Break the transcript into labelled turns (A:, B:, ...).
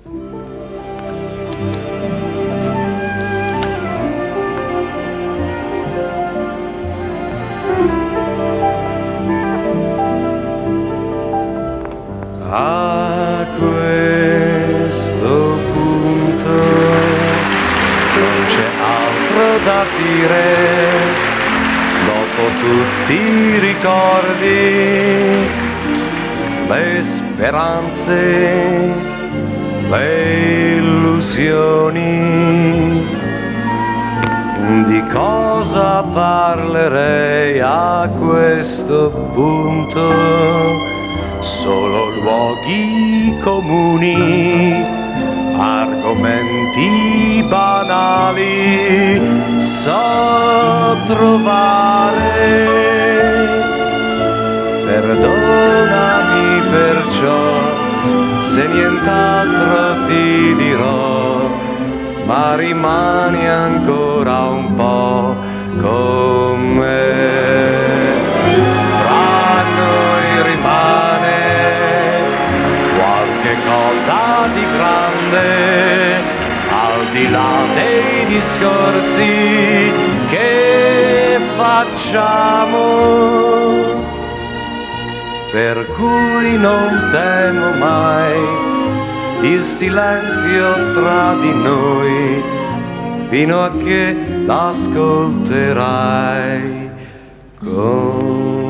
A: A questo punto non c'è altro da dire, dopo tutti i ricordi, le speranze, le illusioni, di cosa parlerei a questo punto? Solo luoghi comuni, argomenti banali so trovare. Perdonami perciò se nient'altro ti dirò, ma rimani ancora un po' con me. Fra noi rimane qualche cosa di grande, al di là dei discorsi che facciamo, per cui non temo mai il silenzio tra di noi, fino a che l'ascolterai con